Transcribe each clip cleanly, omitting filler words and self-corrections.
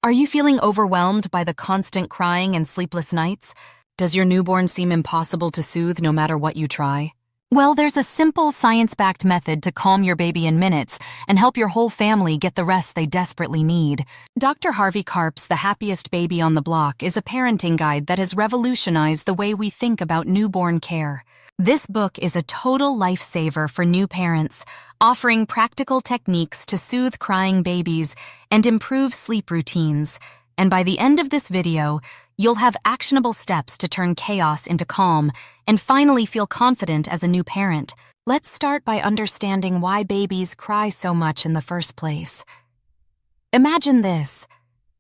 Are you feeling overwhelmed by the constant crying and sleepless nights? Does your newborn seem impossible to soothe no matter what you try? Well, there's a simple science-backed method to calm your baby in minutes and help your whole family get the rest they desperately need. Dr. Harvey Karp's The Happiest Baby on the Block is a parenting guide that has revolutionized the way we think about newborn care. This book is a total lifesaver for new parents, offering practical techniques to soothe crying babies and improve sleep routines. And by the end of this video, you'll have actionable steps to turn chaos into calm and finally feel confident as a new parent. Let's start by understanding why babies cry so much in the first place. Imagine this.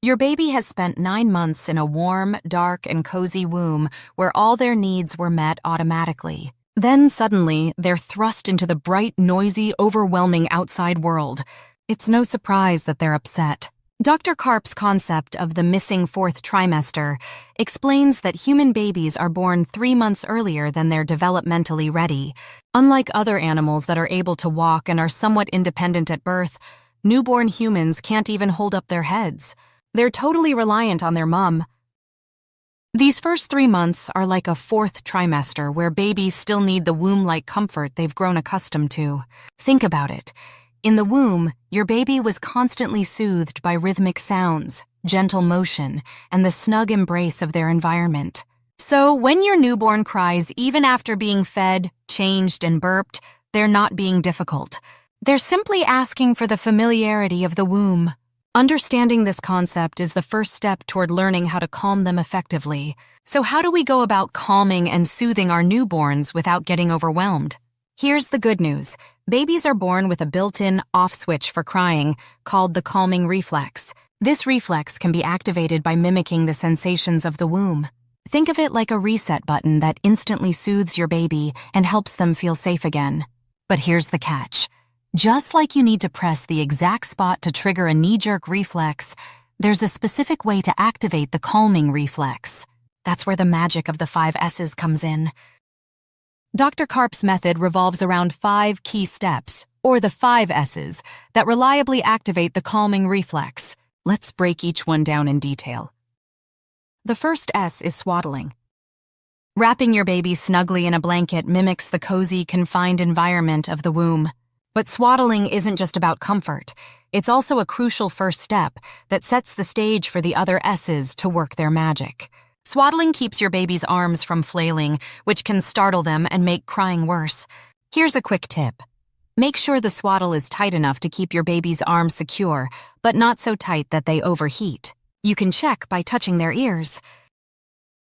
Your baby has spent 9 months in a warm, dark, and cozy womb where all their needs were met automatically. Then suddenly, they're thrust into the bright, noisy, overwhelming outside world. It's no surprise that they're upset. Dr. Karp's concept of the missing fourth trimester explains that human babies are born 3 months earlier than they're developmentally ready. Unlike other animals that are able to walk and are somewhat independent at birth, newborn humans can't even hold up their heads. They're totally reliant on their mom. These first 3 months are like a fourth trimester where babies still need the womb-like comfort they've grown accustomed to. Think about it. In the womb, your baby was constantly soothed by rhythmic sounds, gentle motion, and the snug embrace of their environment. So when your newborn cries even after being fed, changed, and burped, they're not being difficult. They're simply asking for the familiarity of the womb. Understanding this concept is the first step toward learning how to calm them effectively. So how do we go about calming and soothing our newborns without getting overwhelmed? Here's the good news. Babies are born with a built-in off switch for crying called the calming reflex. This reflex can be activated by mimicking the sensations of the womb. Think of it like a reset button that instantly soothes your baby and helps them feel safe again. But here's the catch. Just like you need to press the exact spot to trigger a knee-jerk reflex, there's a specific way to activate the calming reflex. That's where the magic of the 5 S's comes in. Dr. Karp's method revolves around 5 key steps, or the 5 S's, that reliably activate the calming reflex. Let's break each one down in detail. The first S is swaddling. Wrapping your baby snugly in a blanket mimics the cozy, confined environment of the womb. But swaddling isn't just about comfort. It's also a crucial first step that sets the stage for the other S's to work their magic. Swaddling keeps your baby's arms from flailing, which can startle them and make crying worse. Here's a quick tip. Make sure the swaddle is tight enough to keep your baby's arms secure, but not so tight that they overheat. You can check by touching their ears.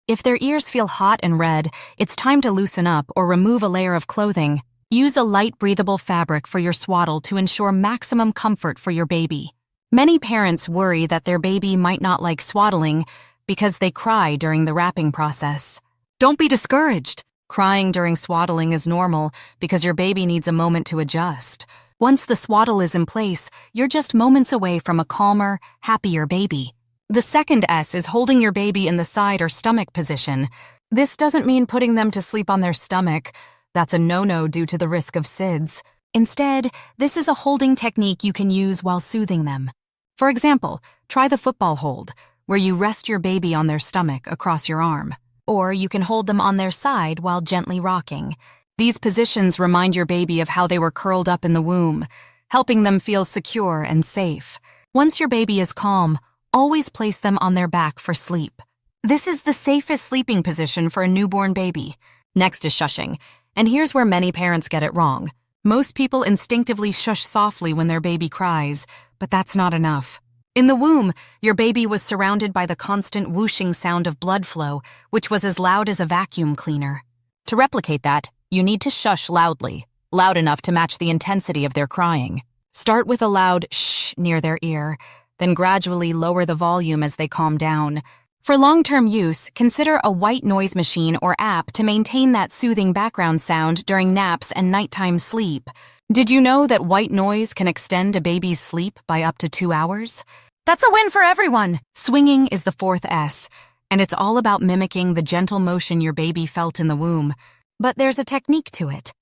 If their ears feel hot and red, it's time to loosen up or remove a layer of clothing. Use a light, breathable fabric for your swaddle to ensure maximum comfort for your baby. Many parents worry that their baby might not like swaddling because they cry during the wrapping process. Don't be discouraged. Crying during swaddling is normal because your baby needs a moment to adjust. Once the swaddle is in place, you're just moments away from a calmer, happier baby. The second S is holding your baby in the side or stomach position. This doesn't mean putting them to sleep on their stomach. That's a no-no due to the risk of SIDS. Instead, this is a holding technique you can use while soothing them. For example, try the football hold, where you rest your baby on their stomach across your arm. Or you can hold them on their side while gently rocking. These positions remind your baby of how they were curled up in the womb, helping them feel secure and safe. Once your baby is calm, always place them on their back for sleep. This is the safest sleeping position for a newborn baby. Next is shushing, and here's where many parents get it wrong. Most people instinctively shush softly when their baby cries, but that's not enough. In the womb, your baby was surrounded by the constant whooshing sound of blood flow, which was as loud as a vacuum cleaner. To replicate that, you need to shush loudly, loud enough to match the intensity of their crying. Start with a loud shh near their ear, then gradually lower the volume as they calm down. For long-term use, consider a white noise machine or app to maintain that soothing background sound during naps and nighttime sleep. Did you know that white noise can extend a baby's sleep by up to 2 hours? That's a win for everyone! Swinging is the fourth S, and it's all about mimicking the gentle motion your baby felt in the womb. But there's a technique to it.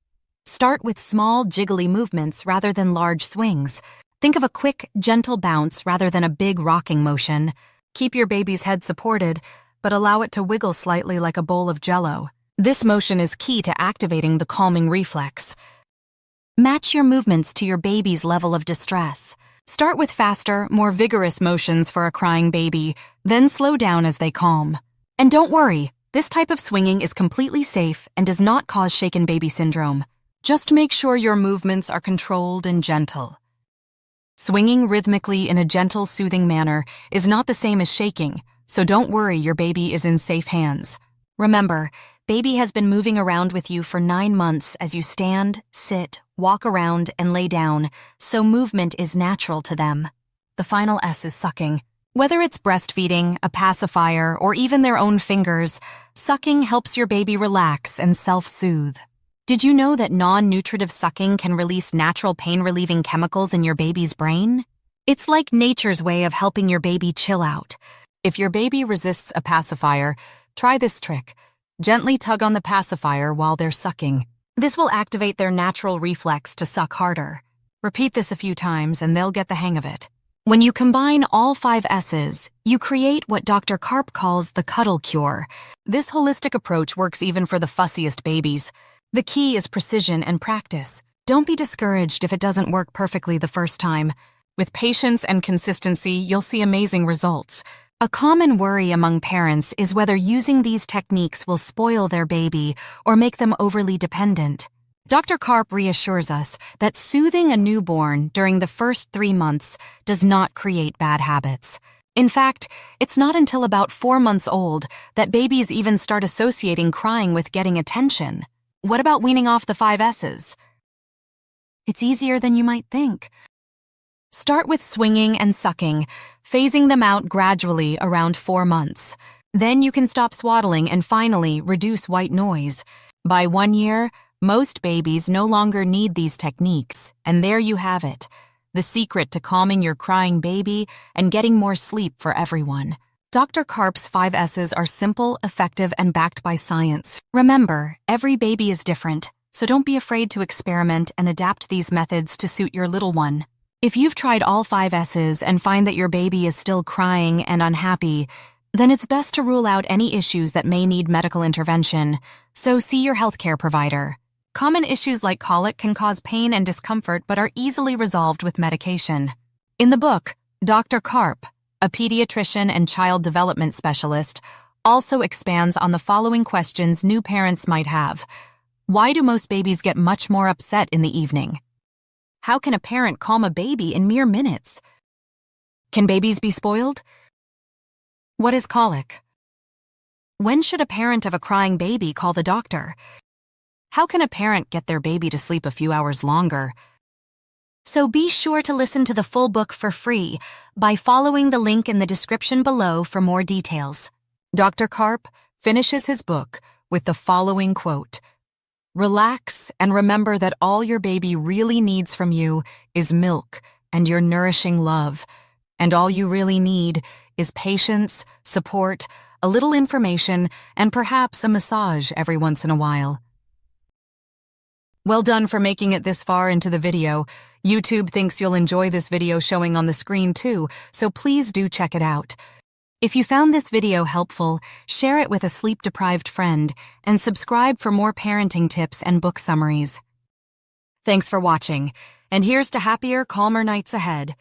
Start with small, jiggly movements rather than large swings. Think of a quick, gentle bounce rather than a big rocking motion. Keep your baby's head supported, but allow it to wiggle slightly like a bowl of jello. This motion is key to activating the calming reflex. Match your movements to your baby's level of distress. Start with faster, more vigorous motions for a crying baby, then slow down as they calm. And don't worry, this type of swinging is completely safe and does not cause shaken baby syndrome. Just make sure your movements are controlled and gentle. Swinging rhythmically in a gentle, soothing manner is not the same as shaking, so don't worry, your baby is in safe hands. Remember, baby has been moving around with you for 9 months as you stand, sit, walk around, and lay down, so movement is natural to them. The final S is sucking. Whether it's breastfeeding, a pacifier, or even their own fingers, sucking helps your baby relax and self-soothe. Did you know that non-nutritive sucking can release natural pain-relieving chemicals in your baby's brain? It's like nature's way of helping your baby chill out. If your baby resists a pacifier, try this trick. Gently tug on the pacifier while they're sucking. This will activate their natural reflex to suck harder. Repeat this a few times and they'll get the hang of it. When you combine all 5 S's, you create what Dr. Karp calls the Cuddle Cure. This holistic approach works even for the fussiest babies. The key is precision and practice. Don't be discouraged if it doesn't work perfectly the first time. With patience and consistency, you'll see amazing results. A common worry among parents is whether using these techniques will spoil their baby or make them overly dependent. Dr. Karp reassures us that soothing a newborn during the first 3 months does not create bad habits. In fact, it's not until about 4 months old that babies even start associating crying with getting attention. What about weaning off the 5 S's? It's easier than you might think. Start with swinging and sucking, phasing them out gradually around 4 months. Then you can stop swaddling and finally reduce white noise. By 1 year, most babies no longer need these techniques, and there you have it, the secret to calming your crying baby and getting more sleep for everyone. Dr. Karp's 5 S's are simple, effective, and backed by science. Remember, every baby is different, so don't be afraid to experiment and adapt these methods to suit your little one. If you've tried all 5 S's and find that your baby is still crying and unhappy, then it's best to rule out any issues that may need medical intervention, so see your healthcare provider. Common issues like colic can cause pain and discomfort but are easily resolved with medication. In the book, Dr. Karp, a pediatrician and child development specialist, also expands on the following questions new parents might have. Why do most babies get much more upset in the evening? How can a parent calm a baby in mere minutes? Can babies be spoiled? What is colic? When should a parent of a crying baby call the doctor? How can a parent get their baby to sleep a few hours longer? So be sure to listen to the full book for free by following the link in the description below for more details. Dr. Karp finishes his book with the following quote: "Relax and remember that all your baby really needs from you is milk and your nourishing love. And all you really need is patience, support, a little information, and perhaps a massage every once in a while." Well done for making it this far into the video. YouTube thinks you'll enjoy this video showing on the screen too, so please do check it out. If you found this video helpful, share it with a sleep-deprived friend and subscribe for more parenting tips and book summaries. Thanks for watching, and here's to happier, calmer nights ahead.